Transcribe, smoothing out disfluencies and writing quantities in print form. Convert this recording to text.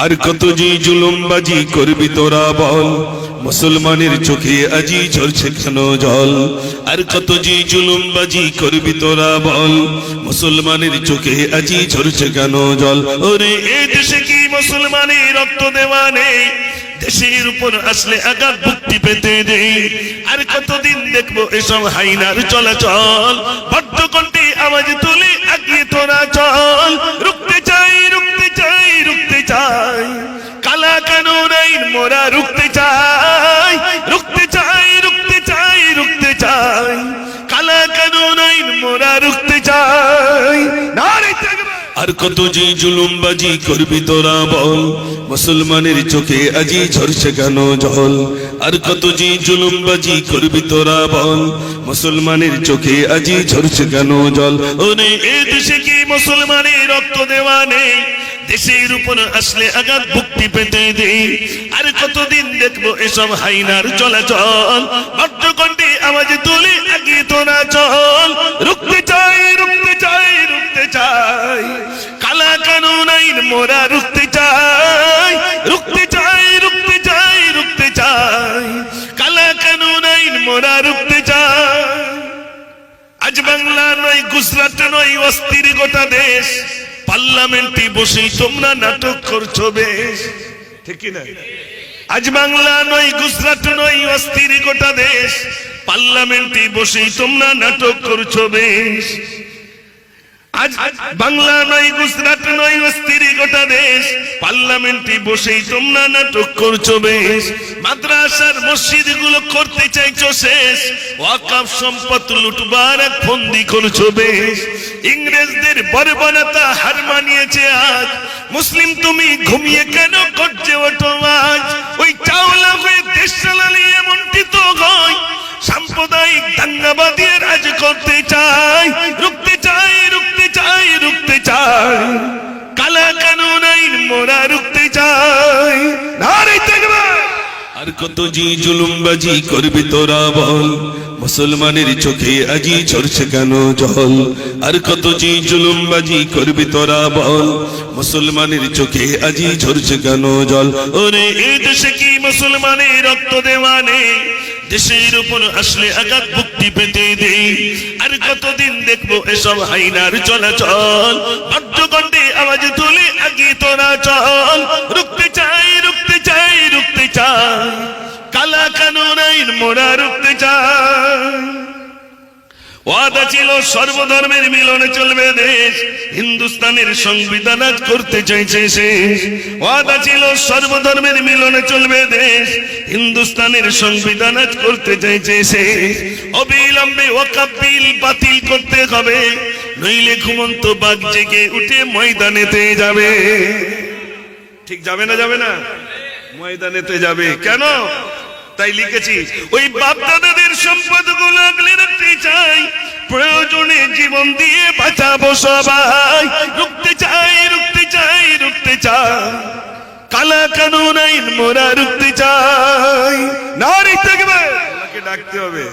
আর কত যে জুলুমবাজি করবি তোরা বল, মুসলমানের চোখে আজি ঝরছে কেন জল। আর কত যে জুলুমবাজি করবি তোরা বল, মুসলমানের চোখে আজি ঝরছে কেন জল। ওরে এই দেশে কি মুসলমানের রক্ত দেওয়া নেই? দেশের উপর আসলে আঘাত মুক্তি পেতে দেই। আর কতদিন দেখবো এসব হাইনার চলাচল? বড্ড কণ্ঠে আওয়াজ তুলে আগিয়ে তোরা চল। রুখতে চাই, রুখতে চাই, রুখতে চাই, কালা কানুন আইন মোরা রুখতে চাই। রুখতে চাই, রুখতে চাই, রুখতে চাই, কালা কানুন আইন মোরা রুখতে চাই। নারে তাকবীর। আর কত যে জুলুমবাজি করবি তোরা বল, মুসলমানের চোখে আজি ঝরছে কেন জল। আর কত যে জুলুমবাজি করবি তোরা বল, মুসলমানের চোখে আজি ঝরছে কেন জল। ওরে এই দেশে কি মুসলমানের রক্ত দেওয়া নেই? দেশের উপর আসলে আঘাত মুক্তি পেতে দেই। আর কতদিন দেখবো এসব হাইনার চলাচল? ভদ্রকণ্ঠে আওয়াজ তুলে আগিয়ে তোরা চল। রুখতে চাই, রুখতে চাই, রুখতে চাই, কালা কানুন আইন মোরা রুখতে চাই। রুখতে চাই, রুখতে চাই, রুখতে চাই, কালা কানুন আইন মোরা রুখতে চাই। আজ বাংলা নয়, গুজরাট নয়, অস্থির গোটা দেশ। পার্লামেন্টে বসেই তোমরা নাটক করছো বেশ, ঠিক কি না? আজ বাংলা নয়, গুজরাট নয়, অস্থির গোটা দেশ। পার্লামেন্টে বসেই তোমরা নাটক করছো বেশ। আজ বাংলা নয়, গুজরাট নয়, অস্থির গোটা দেশ। পার্লামেন্টে বসেই তোমরা নাটক করছো বেশ। মাদ্রাসার মসজিদ গুলো করতে চাইছো শেষ। ওয়াকফ সম্পদ লুটবার এক ফন্দি করছো বেশ। ইংরেজদের বর্বরতা হার মানিয়েছে আজ। মুসলিম তুমি ঘুমিয়ে কেন করছে ওঠো আজ? ওই চাওলা হয়ে দেশ চালালে এমনটি তো হয়। সাম্প্রদায়িক দাঙ্গাবাদী রাজ করতে চাই। রুখতে চাই, রুখতে চাই, রুখতে চাই, কালা কানুন আইন মোরা রুখতে চাই। নারে তাকবীর। আর কত যে জুলুমবাজি করবি তোরা বল, মুসলমানের চোখে আজি ঝরছে কেন জল। আর কত যে জুলুমবাজি করবি তোরা বল, মুসলমানের চোখে আজি ঝরছে কেন জল। ওরে এই দেশে কি মুসলমানের রক্ত দেওয়া নেই? দেশের উপর আসলে আঘাত মুক্তি পেতে দেই। আর কতদিন দেখবো এসব হাইনার চলাচল? ভদ্রকণ্ঠে আওয়াজ তুলে আগিয়ে তোরা চল। রুখতে চাই, রুখতে চাই, রুখতে চাই, কালা কানুন আইন মোরা রুখতে চাই। ওয়াদা ছিল সর্বধর্মের মিলনে চলবে দেশ। হিন্দুস্তানের সংবিধান আজ করতে চাইছে শেষ। ওয়াদা ছিল সর্বধর্মের মিলনে চলবে দেশ। হিন্দুস্তানের সংবিধান আজ করতে চাইছে শেষ। অবিলম্বে ওয়াকফ বিল বাতিল করতে হবে, নইলে ঘুমন্ত বাঘ জেগে উঠে ময়দানেতে যাবে। ঠিক যাবে না? যাবে না? ময়দানেতে যাবে। কেন? তাই লিখেছি, ওই বাপ দাদাদের সম্পদ গুলো আগলে রাখতে চাই। প্রয়োজনে জীবন দিয়ে বাঁচাবো সবাই। রুখতে চাই, রুখতে চাই, রুখতে চাই, কালা কানুন আইন মোরা রুখতে চাই। নারে তাকবীর। ডাকতে হবে।